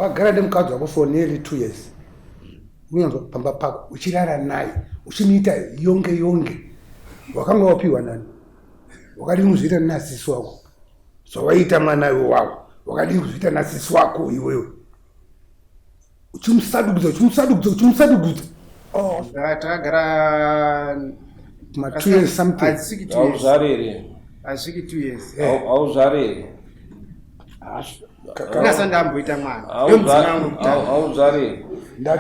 wakagara nemukadzi wako for nearly 2 years unyanzwa pamba pako uchirara naye uchimiita yonge wakanga wapiwa nani wakadii kuzviita nasisi wako zvawaita mwana iwawo wakadii kuzviita nasisi wako iwewe uchimusadugudza takagara 2 years something asviki 2 years auzvarire ndakasandamboita mwana auzvarire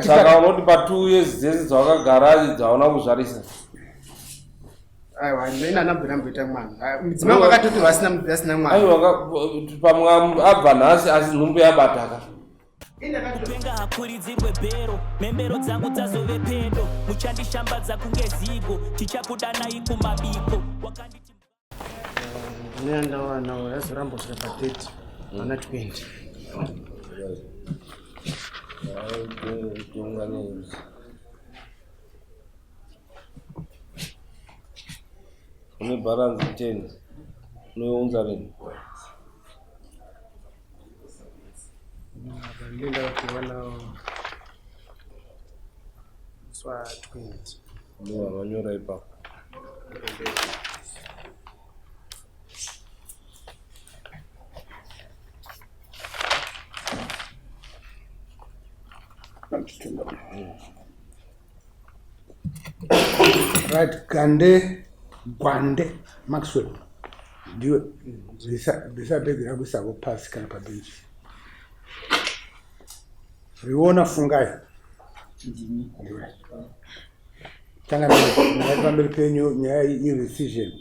saka unoti pa2 years dzese dzawakagara dzaona kuzvarisa aiwa ndina ndamboita mwana mudzimai wakatoti vasina mwana aiwa pamwe abva nhasi asi nhumbu yabataka kupenga hakuridzirwe bhero membero dzangu dzazove pedo muchandishambadza kunge zigo tichakudanai kumabiko neandawana yazorambosvika pa30 ana 20 une balance 10 unounza rini ndenda kuona swa 20 ndio manyora ipa right Gwande Maxwell ndiwe bhegi rako isako pasi kana pabenchi riona fungai tanga pamberi penyu nyaya irecision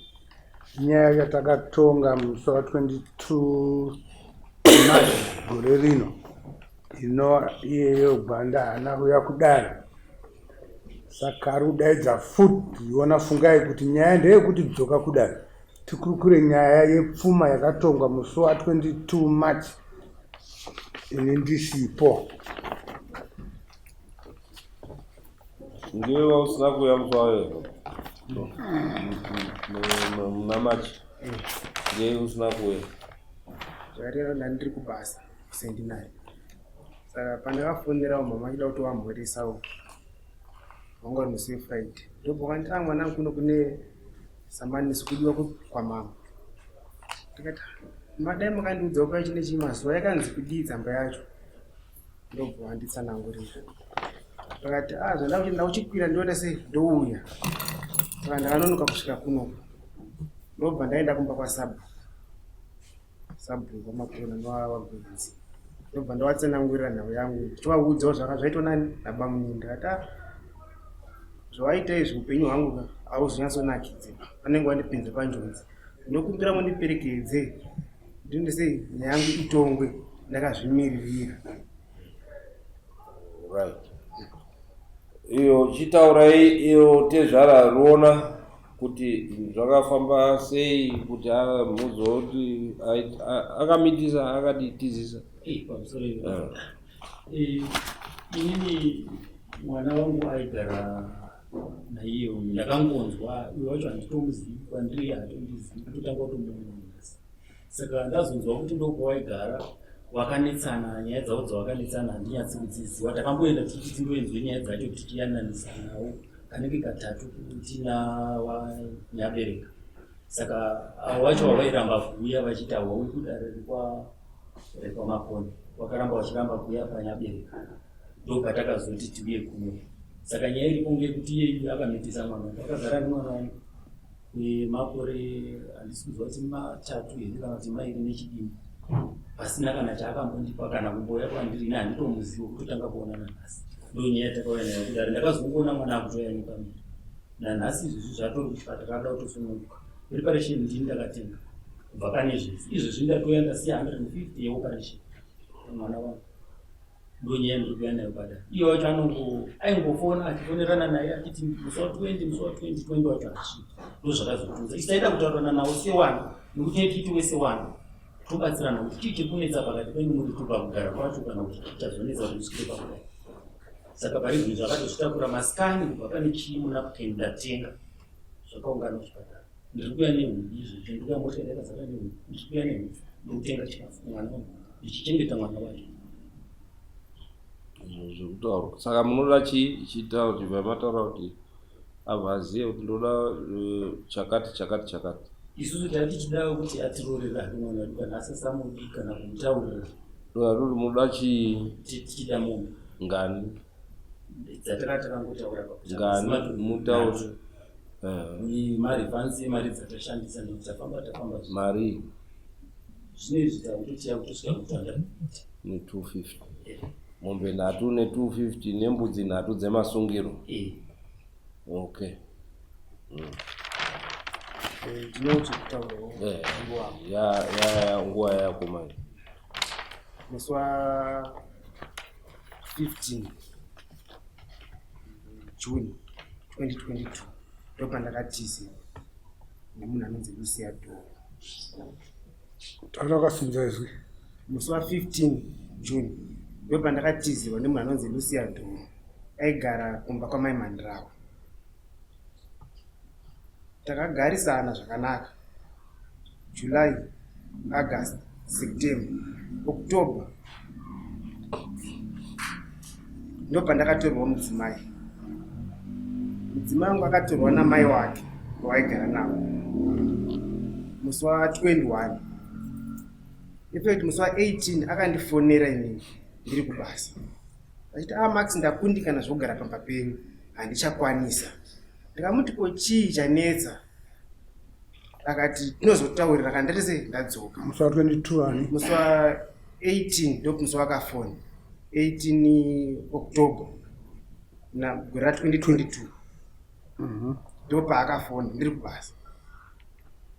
nyaya yatakatonga musi wa 22 March gore rino iyeyo Gwanda haana kuuya kudara saka ari kudaidza futi iona fungai kuti nyaya ndeyekuti dzoka kudara tikurukure nyaya yepfuma yakatongwa musi wa 22 March ini ndisipo ndiwe usina kuuya musi wayo muna March ndiye usina kuuya zvarero ndandiri kubasa sendinayo saka pandakafonerawo mama achida kuti wamhorisawo wanga uri musi wefriday ndobva kandi mwana kuno kune samanisi kudiwa kwa mama tikati madai makandiudzawo pachine chimazuva yakanzi kudii tsamba yacho ndobva wanditsanangurira pakati zvanda kuti ndauchikwira ndione sei ndouya saka ndakanonoka kusvika kunoku ndobva ndaenda kumba kwasabu kwamakona nowagwenzi ndobva ndawatsanangurira nhau yangu chivaudzawo zvakaitwa nani nabamuninda ati zvawaita izvi upenyu hwangu hauzonyatsonakidze panenge wandipinza panjodzi ndokumbira mundiperekedze ndinde sei nyaya yangu itongwe ndakazvimiririra right iyo chitaurai iyo tezvara ruona kuti zvakafamba sei kuti muzoti akamitisa akaditizisa inini mwana wangu aigara naiye ndakangonzwa uyo wacho handitomuzivi kwandiri hatondizivi kutotanga kutomuonasi saka ndazonzwa kuti ndokwawaigara wakanetsana nyaya dzavo dzawakanetsana handinyatsi kudziziva takamboenda tichiti tindoenzwe nyaya dzacho kuti tiyananisa nawo kanenge katatu tina wanyabereka saka avo vacho wavairamba kuuya vachiti hauwi kudare rekwamakona wakaramba vachiramba kuuya panyabereka ndopatakazoti tiuye kuno saka nyaya iripo ngekuti iyeyu akamitisa mwana akagara nemwana wangu kwemakore handisi kuzwa kuti 3 here kana kuti 2 nechidimbu pasina kana chaakambondipa kana kumboya kwandiri ine handitomuzivo kutotanga kuonana nhasi ndonyaya takauya nayo kudare ndakazongoona mwana akutoya nepamiri nanhasi izvizvi zvatori kuchipatara akada kutosununguka preparation ndini ndakatenga kubva pane zvese izvozvi ndatoya ndasiya 150 yeoperation mwana wangu ndonyaya ndikuya nayo padare iyo wacho aingofona achifonerana naye achiti musi wa20 wacho hachi ndozvakazotunza isaida kutaurana nawo sewana nekuti titi wese wana tobatsirana kuti chii chiri kunetsa pakati penyu muri tupa kugara kwacho kana kuti tichazonetsa kuti usvike pakudai saka pari zvinhu zvakatozvitakura masikani kubva pane chii muna kuteni ndatenga zvakaungana kuchipatara ndiri kuya nehuni izvozvi ndiri kuya mota yakazara nehuni ndiri kuya nehuni ndokutenga chikafu mwana wangu ndichichengeta mwana wacho zvekutaura. Saka munoda chitaura kuti vamataura kuti avaziye kuti ndoda chakati. Isusu tichida kuti atirorera mwana wedu kana asasamudi kana kumutaurira. Ndoda munoda tichida munhu. Ngani? Dzatakangotaura ngani mutauri. Ni mari vanzi mari dzatashandisa nokutafamba mari zvinezvi takutotiya kutosvika kutanda ni 250 mombe 3 ne 250 nembudzi 3 dzemasungiro. Okay. Ndinoti kutaurawo nguva yako manje. Musi wa 15 June 2022 ndopandakatiza nemunhu anonzi Lucia Doro. Takasimudza izwi. Musi wa 15 June ndopandakatiziwa nemunhu anonzi Lucia Doro aigara kumba kwamai Mandrawa. Takagarisana zvakanaka. July, August, September, October ndopandakatorwa mudzimai. Mudzimai wangu akatorwa namai wake waigara nawo musi wa 21. Effect musi wa 18 akandifonera inini ndiri kubasa. Achiti Max ndakundikana zvogara pamba penyu handichakwanisa. Ndikamuti ko chii chanetsa? Akati tinozotaurira kana ndese ndadzoka. Musi wa 22 ani? Musi wa 18 ndipo musi wakafona. 18 October na gora 2022. Ndipo paakafona ndiri kubasa.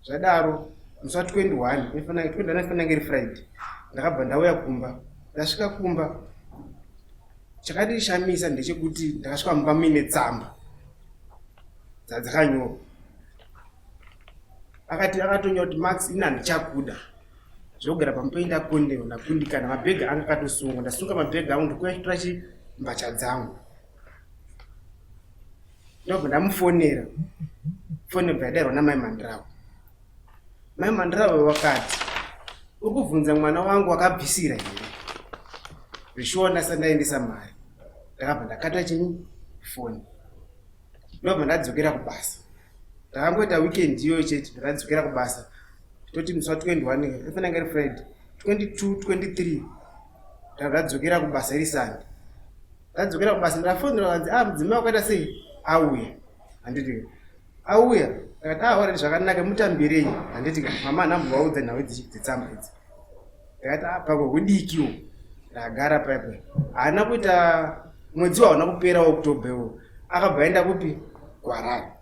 Zvadaro musi wa 21 ifana ngiri Friday. Ndakabva ndauya kumba. Ndasvika kumba. Chakandishamisa ndechekuti ndakasvika mumba mine tsamba dzakanyora. Akatonyora kuti Max ina ndichakuda. Zvogara pamupenyu ndakondewa nakundikana mabhegi anga akatosungwa. Ndasunga mabhegi angu ndikutora mbatya dzangu. Ndobva ndamufonera. Foni bvadarwa namai Mandrawa. Mai Mandrawa wakati ukubvunza mwana wangu akabvisira here. Zvishona sandaendesa mari. Ndakabva ndakata chini foni. Ndobva ndadzokera kubasa. Ndakamboita weekend iyo chete ndakadzokera kubasa. Toti musi wa 21 ifana ngari Friday 22 23 ndadzokera kubasa iri Sunday. Ndadzokera kubasa ndafonera wanzi mudzimai wakaita sei auya. Handiti auya akati wari zvakanaka mutambirei. Handiti mama ndambovaudza nawe dzitsamba idzi. Ndakati pako hudikiwo. Ndagara paipo. Haana kuita mwedzi waona kupera wa October akabva aenda kupi kuHarare.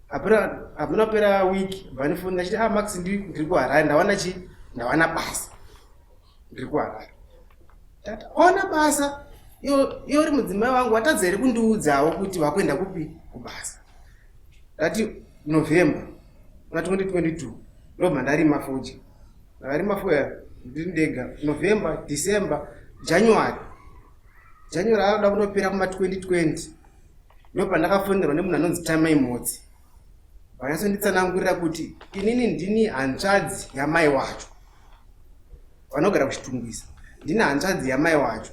Apana pera wiki vanifunda achiti Max ndiri kuHarare ndawana basa. Ndiri kuHarare. Tata ona basa iyo uri mudzimai wangu watadza here kundiudzawo kuti wakuenda kupi kubasa. Ndati November 2022 ndobva ndarima fuji. Ndarima fuya ndiri ndega November, December, January akada kunopera kuma 2020 ndobva ndakafonderwa nemunhu anonzi Tamai Motsi. Vanasonditsanangurira kuti inini ndini hanzvadzi yamai wacho. Vanogara kuchitungwisa. Ndini hanzvadzi yamai wacho.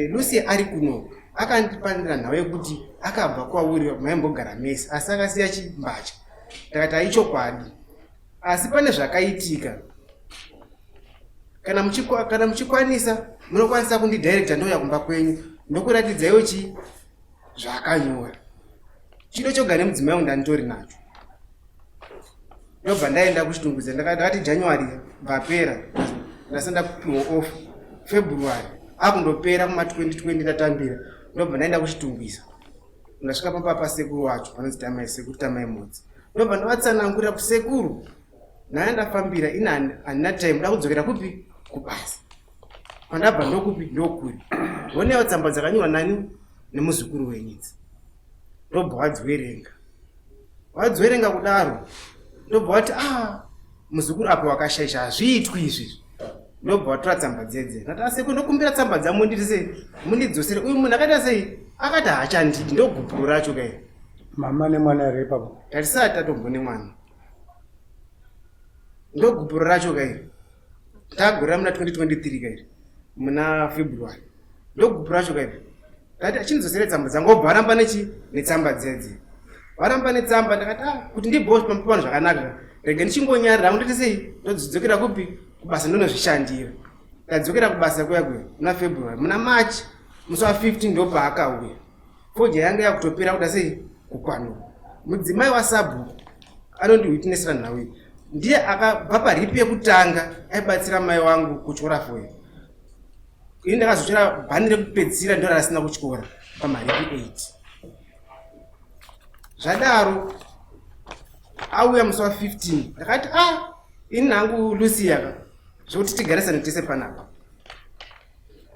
Lucy ari kuno akandipanira nhau yekuti akabva kwauri maimbogara mese asi akasiya chimbacha. Ndakati haichokwadi. Asi pane zvakaitika. Kana muchikwanisa munokwanisa kundidirecta ndouya kumba kwenyu ndokuratidzaiwo zvakanyora. Chiro choga nemudzimai wangu ndanditori nacho. Ndobva ndaenda kuchitungwiza ndakati January vapera ndasenda kupiwa off. February akundopera kuma 2020 ndatambira. Ndobva ndaenda kuchitungwiza. Ndasvika pamba pasekuru wacho vanonzi Tamai Motsi. Ndobva ndavatsanangurira kusekuru naye ndafambira handina time ndakudzokera kupi kubasa. Pandabva ndokupi ndokuri. Wonewo tsamba dzakanyorwa nani nemuzukuru wenyidzi. Ndobva wadziverenga kudaro. Ndobva wati muzukuru apo wakashaisha hazviitwi izvi. Ndobva watora tsamba dzedze. Ndati asekuru ndokumbira tsamba dzangu mundidzosere. Uyu munhu akaita sei? Akati haachandidi ndogupuro racho kai. Mama nemwana here ipapo. Tatisati tatombone mwana. Ndogupuro racho kai. Tagorera muna 2023 kai. Muna February. ndogupura shacho kaipi ndati achinizosere tsamba dzangu obva aramba netsamba dzedzi varamba netsamba ndakati kuti ndibhosi pamupano zvakanaka rege ndichingonyarira kuti sei ndodzidzokera kupi kubasa ndonozvishandira ndadzokera kubasa kuyakuya muna February muna March musi wa15 ndopa akauya foja yange yakutopera kuda sei kukwanuka mudzimai wasabhuku anondiwitnesera nawe ndiye akabva paripi yekutanga aibatsira mai wangu kuchikora foya ini ndakazochera bhani rekupedzisira ndo rasina kuchikora pamaripi 8 zvadaro auya musi wa15 ndakati ini nangu Lucia zvokuti tigarisane tese panapa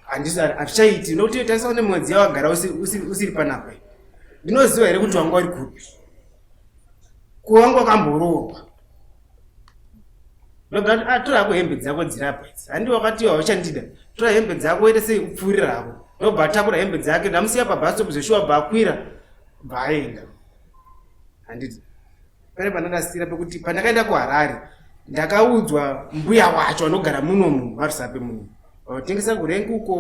hazvichaiti nokuti taisaone mwedzi yawagara usiri panapa ndinoziva here kuti wanga uri kupi kuwanga wakamboroorwa ndobva torako hembe dzako dzirapa idzi handi wakati wauchandida tora hembe dzako oite sei upfurirako ndobva atakura hembe dzake ndamusiya pabhastopu zveshuwa bva akwira bva aenda handiti pane pandandasira pekuti pandakaenda kuHarare ndakaudzwa mbuya wacho anogara muno muMarisape muno tengesa kurengi uko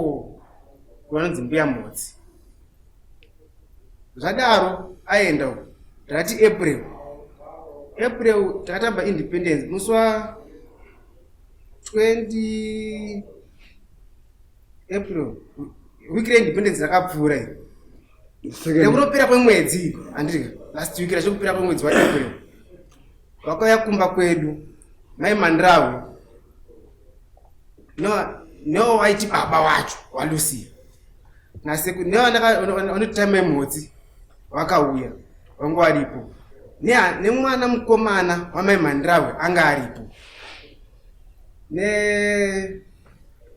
vanonzi mbuya motsi zvadaro aenda uko ndakati April takatamba independence musi wa 20 April wiki reindependence rakapfuura iri nekunopera kwemwedzi handiti last week rachokupera kwemwedzi waApril wakauya kumba kwedu mai Mandrawe no waiti baba wacho waLucia nevanotama motsi wakauya wanga waripo nemwana mukomana wamai Mandrawe anga aripo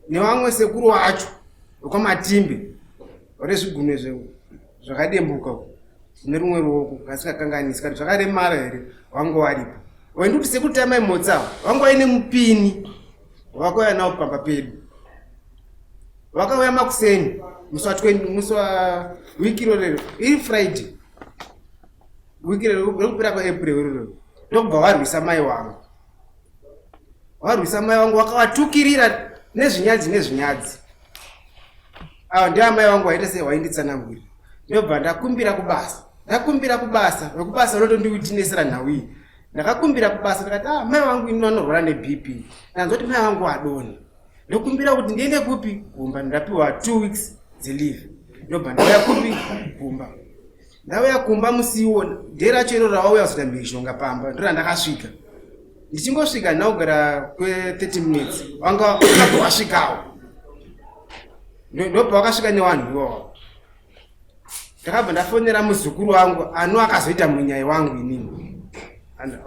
nevamwe sekuru wacho wekwamatimbe rezvigunwe zvakadembuka nerumwe ruoko kasikakanganisi kati zvakaremara here wanga waripo waindikuti sekutamai motsawo wanga waine mupini wakauya nawo pamba pedu wakauya makuseni musi wa wiki rorero iri Friday wiki rekupera kwaApril rorero ndokubva warwisa mai wangu wakawatukirira nezvinyadzi ava ndiva mai wangu waita sei wainditsanangurira ndobva ndakumbira kubasa wekubasa rotondiwitinesera nhau iyi ndakakumbira kubasa ndakati mai wangu ini vanorwara neBP ndanzoti mai wangu adoni ndokumbira kuti ndiende kupi Gumba ndapiwa 2 weeks dzeleave ndobva ndauya kupi Gumba ndauya Gumba musiwo nderacho iro rawauya kuzoita mhizhonga pamba ndorandakasvika ndichingosvika ndaugara kwe30 minutes wanga wasvikawo ndobva wakasvika nevanhu iwawo ndakabva ndafonera muzukuru wangu ano akazoita munyai wangu inini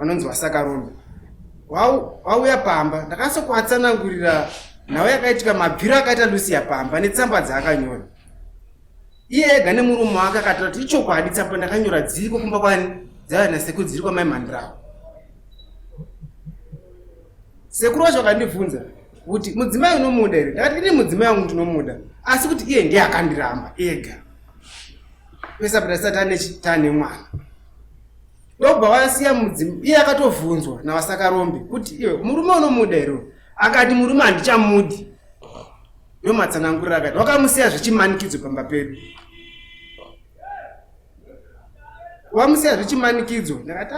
anonzi Wasakarombe wauya pamba ndakasokuatsanangurira nhau yakaitika mabviro akaita Lucia pamba netsamba dzaakanyora iye ega nemurume wake akataura kuti ichokwadi tsamba ndakanyora dziriko kumba kwani dzava nasekuru dziri kwamai Mandrawe sekuru wacho akandibvunza kuti mudzimai unomuda here ndakati ini mudzimai wangu ndinomuda asi kuti iye ndiye akandiramba ega pesa padasati tane mwana ndobva wasiya mudzimai iye akatovhunzwa naWasakarombe kuti iwe murume unomuda here akati murume handichamudi ndomatsanangurira akati wakamusiya zvechimanikidzo pamba pedu wamusiya zvechimanikidzo ndakati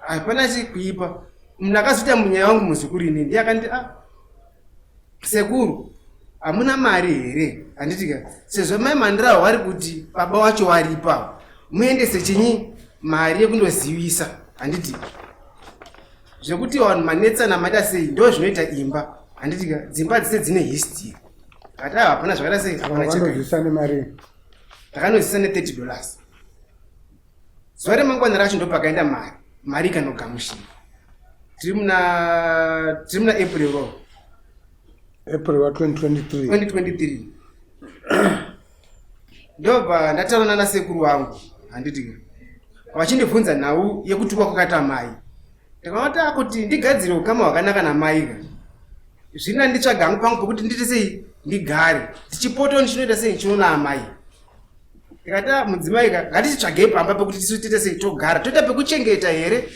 hapana chikuipa ndakazoita munyai wangu muzukuru inini ndiye akandi sekuru hamuna mari here handitika sezvo mai Mandrawe wari kuti baba wacho waripa muendese chinyi mari yekundozivisa handiti zvekuti vanhu manetsana maita sei ndo zvinoita imba handitika dzimba dzese dzine history kati hapana zvakaita sei vanozvisane mari ndakanozisa ne$30 zuva remangwana racho ndopakaenda mari ikanogamushira tiri muna April ro April wa 2023 ndobva ndataurana nasekuru wangu handiti vachindibvunza nhau yekutukwa kwakata mai ndakavata kuti ndigadzire ukama hwakanaka namai zvina nditsvaga hangu pangu pekuti nditi sei ndigare tichipoto ndichinoita sei chinoona amai ndikati mudzimai ngatitsvagei pamba pekuti tisu tiite sei togara toita pekuchengeta here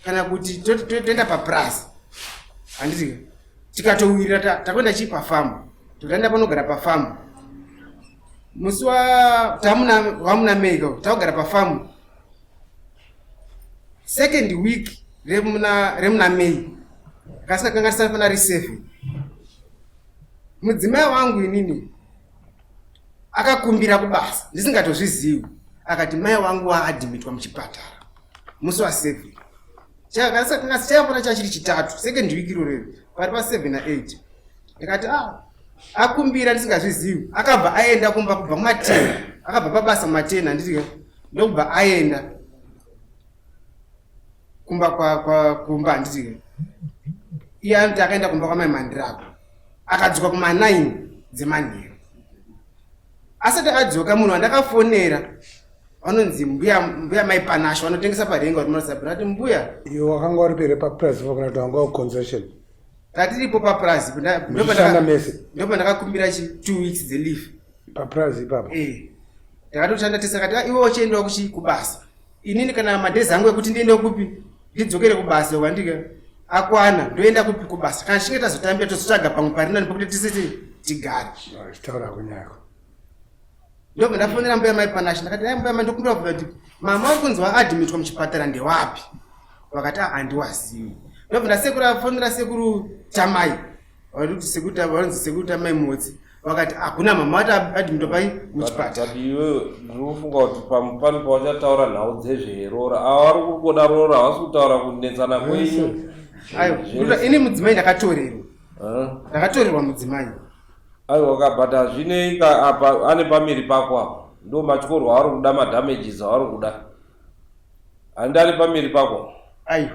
kana kuti toenda paprazi handiti tikatowirira takwenda chii pafamu totaenda panogara pafamu musi wamuna Mei taugara pafamu second week remuna Mei kasika kanga tisafana ri7 mudzimai wangu inini akakumbira kubasa ndisingatozvizivi akati mai wangu waadhimitwa muchipatara musi wa7 kasika kanga sichayapona chachiri chitatu second week irorero pari pa7 na8 ndikati akumbira ndisingazvizivi akabva aenda kumba kubva matena akabva pabasa matena nditi ndokubva aenda kumba nditi iye anoti akaenda kumba kwamai Mandirako akadzoka kuma9 dzemanheru. Asati adzoka munhu andakafonera vanonzi mbuya mai Panasho vanotengesa parenga kuti munosabira ati mbuya iwe wakanga uri pere paprice vakana kuti wanga concession tatiripo paprice ndopa ndakakumbira 2 weeks dzeleave paprice ipapo ndakatoshanda tisakati iwe uchiendawo kubasa inini kana madhezi angu ekuti ndiende kupi ndidzokere kubasa kwandika akwana ndoenda kupi kubasa kana chinge tazotambira tozotsvaga pamwe parinani pokuti tisiti tigare taura kunyako ndobva ndafonera mbuya mai Panasho ndakati mbuya mai ndokumbira kubva kuti mama uri kunzi waadhimitwa muchipatara ndewapi vakati handiwazivi ndobva ndafonera sekuru Tamai vanonzi sekuru Tamai Motsi vakati hakuna mama wati adhimitwa pai muchipatara. Iwe ndinofunga kuti pamupani pawachataura nhau dzezverora avari kugoda rora havasi kutaura kunetsana kwenyu. Aiwa ini mudzimai ndakatorerwa mudzimai aiwa kabhata zvine apa ane pamiri pako apa ndo matyorwa avari kuda madamages avari kuda handani pamiri pako aiwa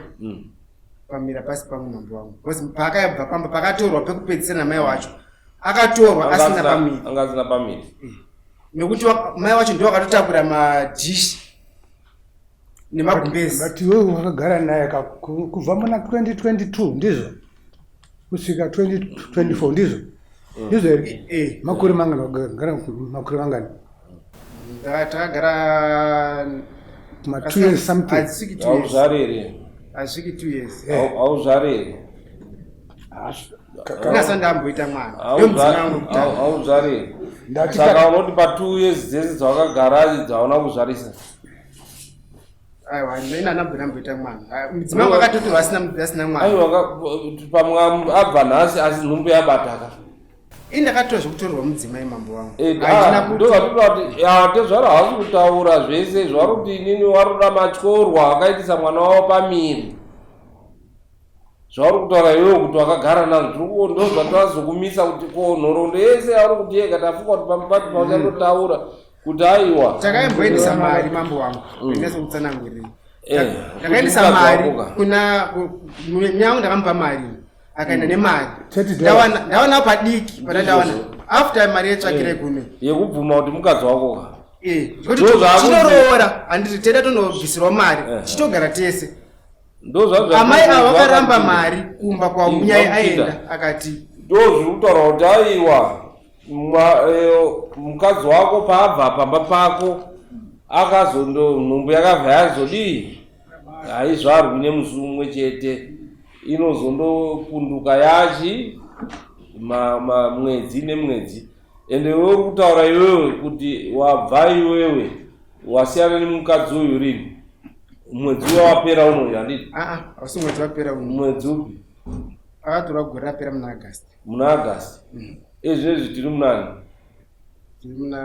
pamira pasi pangu mambo wangu because paakayabva pamba pakatorwa pekupedzisana mai wacho akatorwa asina pamiri angazina pamiri nekuti mai wacho ndo akatotakura madhishi nemagumbezi. But wewe wakagara naye kubva muna 2022 ndizo kusvika 2024 ndizo ndizo ere makore mangani wakagara makore mangani takagara ma 2 years something auzvarere asviki 2 years auzvarere ndasandamboita mwana auzvarere saka unoti pa 2 years dzese dzawakagara dzauna kuzvarisa. Aiwa ina namboita mwana mudzimai akatotorwa asina mwana aiwa pamwe abva nhasi asi nhumbu yabataka indakatora zvekutorerwa mudzimai mambo wangu ndokatoda kuti tezvaro hasi kutaura zvese zvari kuti inini wari kuda matyorwa akaitisa mwana wavo pamiri zvauri kutaura iwewo kuti wakagara nazvo ndozvatazokumisa kuti ko nhoroondo yese yauri kuti yega tafunga kuti pamupati pauchandotaura kuti aiwa takaimboendesa mari mambo wangu ndinasokutsanangurira ndakaendesa mari kuna nyangu ndakamupa mari akaenda nemari ndawanawo padiki panandawana after mari yetsvakira igume yekubvuma kuti mukadzi wakoka chinoroora handiti teda tonobvisirwa mari chitogara tese amai avo vakaramba mari kumba kwamunyai aenda akati ndozviri kutaura kuti aiwa mukadzi wako paabva pamba pako nhumbu yakabva yazodii haizvarwi nemusi umwe chete inozondopunduka yachi mwedzi nemwedzi ende wewe uri kutaura iwewe kuti wabva iwewe wasiyana nemukadzi uyu rini mwedzi uyo wapera unoyo handiti hausi mwedzi wapera uno mwedzi upi akatora gore rapera muna Agasti ezvezvi tiri munani tiri muna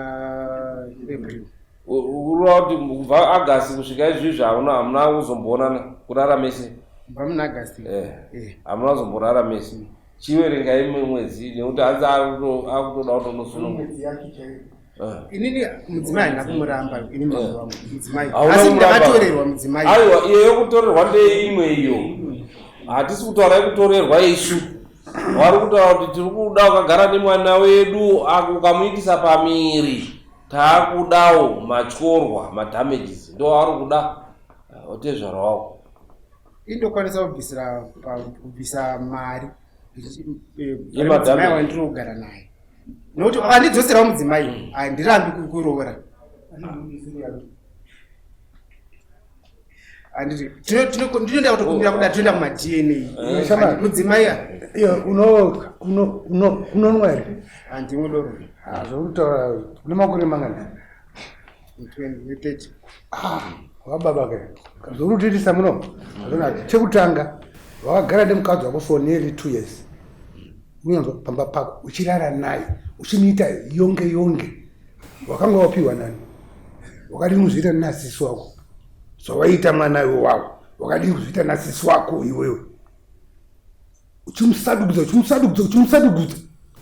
April urova kuti kubva Agasti kusvika izvizvi hamuna kuzomboonana kurara mese kubva muna Agasti hamuna kuzomborara mese chiverenga imwe mwedzi nekuti hanzi akutoda kuti unosununga inini mudzimai handina kumuramba ini mambo wangu mudzimai asi ndakatorerwa mudzimai aiwa iyo yokutorerwa ndeimwe iyo hatisi kutaura yekutorerwa isu wari kutaura kuti tiri kuda ukagara nemwana wedu ukamuitisa pamiri taakudawo matyorwa madamages ndo ari kuda otezvara wako indokwanisa kubvisa mari mudzimai wandiri kugara naye nokuti akandidzoserawo mudzimai handirambi kuroora ndinoda kutokumbira kuda toenda kumadna mudzimai Iyo unonwa here? Handi mudoro. Zvokutaura une makore mangana? 30. Wababa ke. Zvorutitisa muno. Chekutanga wakagara nemukadzi wako for nearly 2 years. Unyanzwa pamba pako uchirara naye uchimuita yonge wakanga wapiwa nani? Wakadini kuzviita nasisi wako zvawaita mwana iwawo wakadini kuzviita nasisi wako iwewe uchimusadugudza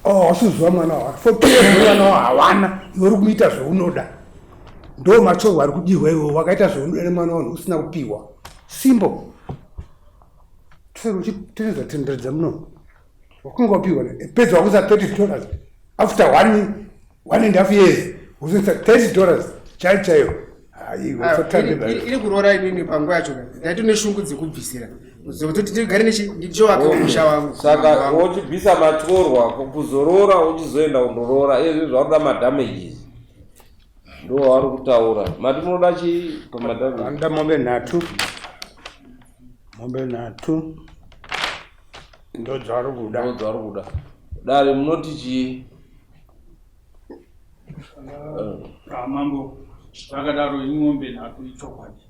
wachizwa mwana wako for 2 years mwana wako hawana iwe uri kumuita zvaunoda ndo macho ari kudirwa iwe wakaita zvaunoda nemwana wako usina kupiwa simbo tsero uchitendereza tenderedza muno wakanga wapiwa pedza wakuza $30 after one and a half years uzoisa $30 chaiyo iri kurora inini panguva yacho ndati neshungu dzekubvisira zoti tigare ndichowaka musha wangu saka uchibvisa matyorwa kuzorora uchizoenda kundorora izvi zvakuda madamages ndo vari kutaura mati munoda chii pamadamageanda mombe nhatu ndo dzavari kuda dare munoti chii mambo zvakadaro ing'ombe nhatu ichokwadi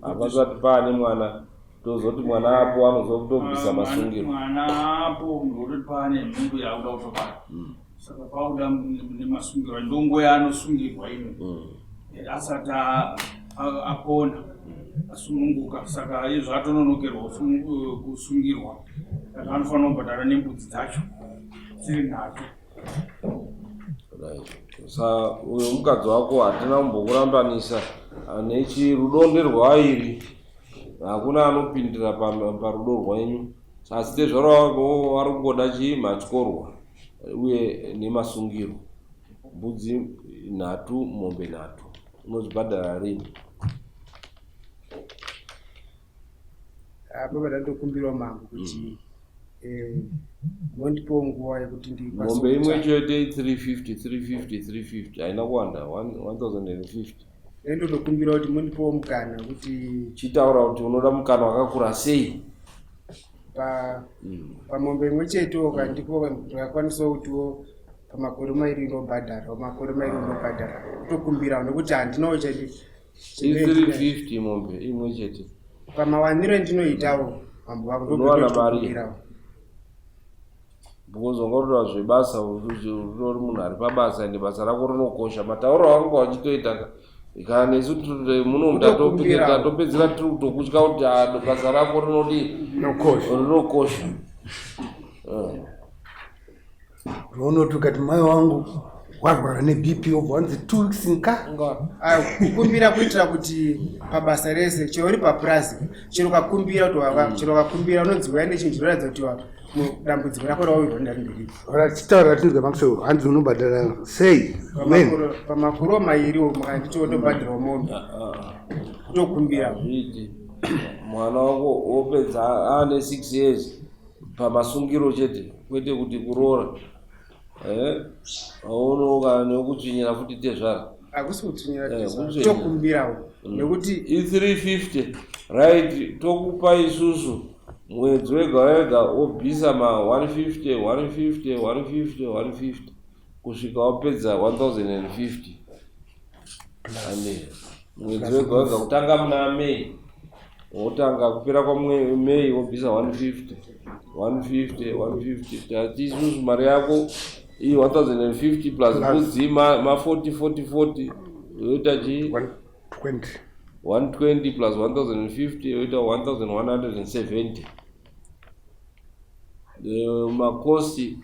hapasati paane mwana tozoti mwana apo anozokutobvisa masungiro mwana apo ndoti paane nhumbu yakuda kutobara saka pauda nemasungiro ndongo yaanosungirwa ino asati apona asununguka saka izvo atononokerwa kusungirwa saka anofanira kubhadhara nembudzi dzacho dziri nhatu. Sa uyo mukadzi wako hatina kumbokurambanisa nechirudo nderwairi hakuna anopindira parudo rwenyu asi tezvaro wako vari kungoda chii matyorwa uye nemasungiro mbudzi nhatu mombe nhatu unozvibhadhara rini apa padandokumbirawo mangu kuti mondipo nguva yekuti mombe imwe chete 350 haina kuwanda 1050 ndokumbira kuti mondipo mukana kuti chitaura kuti unoda mukana wakakura sei pamombe imwe chetewo kandipo ndakakwanisawo kutiwo pamakore mairi unobhadhara kutokumbira nekuti handinawo chete 350 mombe imwe chete pamawaniro ndinoitawo mambo wako ndokuona mari bukuzongotoda zvebasa utori munhu ari pabasa ende basa rako rinokosha matauro wanga wachitoita kana nesu muno tatopedzera tiri kutokutya kuti basa rako rinokosha unoti ukati mai wangu warwara nebp obva wanzi 2 weeks kukumbira kuitira kuti pabasa rese chero uri papurazi chero ukakumbira unonzi uya nechinhu chinoratidza kuti dambudziko rako rawirwa ndarindiripo chitaura tinzwe makusho hanzi unobhadhara sei pamakore mairiwo makanditiwondobhadhirawo mombe kutokumbira zviti mwana wako wopedza ane 6 years pamasungiro chete kwete kuti kuroora aunoka nekutsvinyira futi tezvara hakusi kutsvinyira tokumbirawo nekuti i350 right tokupa isusu mwedzi wega wega wobvisa ma 150 kusvika wapedza 1050 ane mwedzi wega wega kutanga muna May wotanga kupera kwaMay wobvisa 150 tati isusu mari yako iyi 1050 plus budzi ma 40 yoita chi 120 plus 1050 yoita 1170 makosti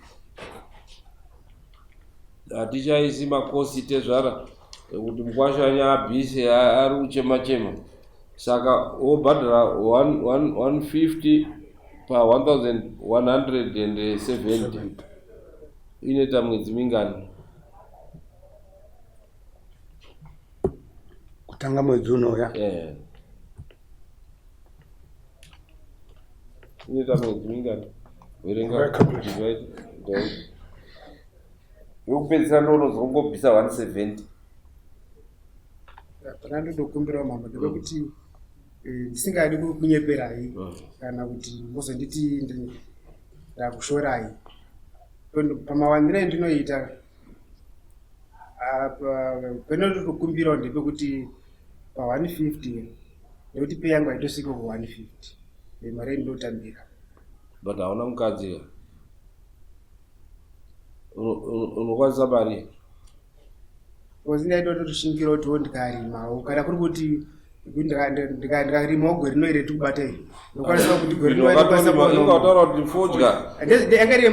hatichaisi makosti tezvara ekuti mukwashanya abhise ari kuchema saka wobhadhara 150 pa 1170 inoita mwedzi mingani kutanga mwedzi unoya inoita mwedzi mingani verenga yokupedzisira ndonozongobvisa 170 panandotokumbirawo mambo ndekuti ndisingadi kunyeperai kana kuti muzonditi ndakushorai pamawanire endinoita penotokumbirawo ndepekuti pa150 nekuti pei yangu haitosvika ku150 mari endinotambira. But hauna mukadzi unokwanisa mari kozi ndaida totoshingiro kuti ndikarimawo kana kuri kuti ndikarimawo gore rino ire tikubata iri ndokwanisa kuti gore rinoingautaura kuti fodya yangari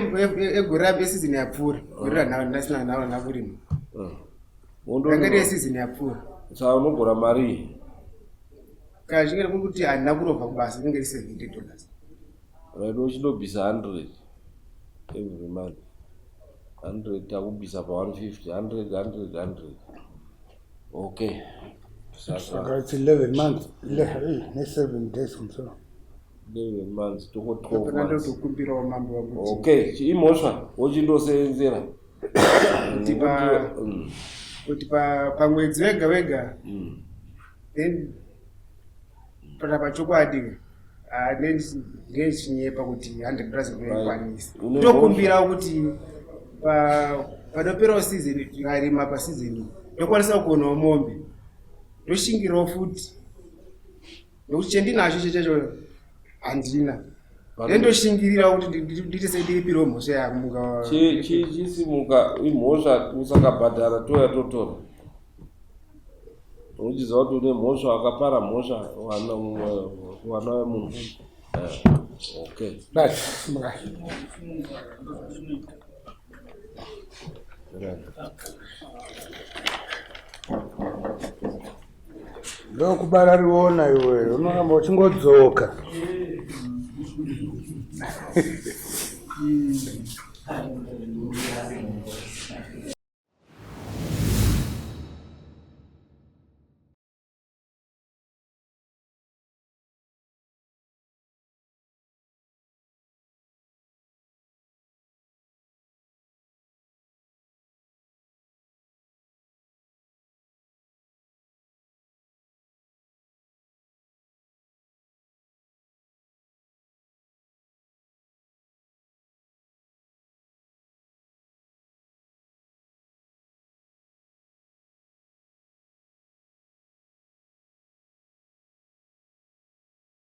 egore rapo esizini yapfuura gore ranhau ndasina kurima yangari esizini yapfuura saka unogora mari kana zvingere kuri kuti handina kurobva kubasa inenge ri$70 right uchindobvisa 100 every month 100 takubvisa pa150 100 okay saka it's 11 months ne 7 days kumsoro 11 months toko 12 months tokumbirawo mambo vakuti okay chiimhosva wochindosenzera kuti pamwedzi wega wega then pachokwadi ndechinyepa kuti 100% ikwanisa tokumbirawo kuti padoperawo season tikarima pasizini ndokwanisa kuonawo mombe ndoshingirawo futi nokuti chendinacho chechacho handina ndendoshingirira kuti nditi sediripirawo mhosva yamunga chisimuka imhosva usakabhadhara toya totora uchiziva kuti une mhosva akapara mhosva wana wemunhu okay ndokubara riona iwe unoramba uchingodzoka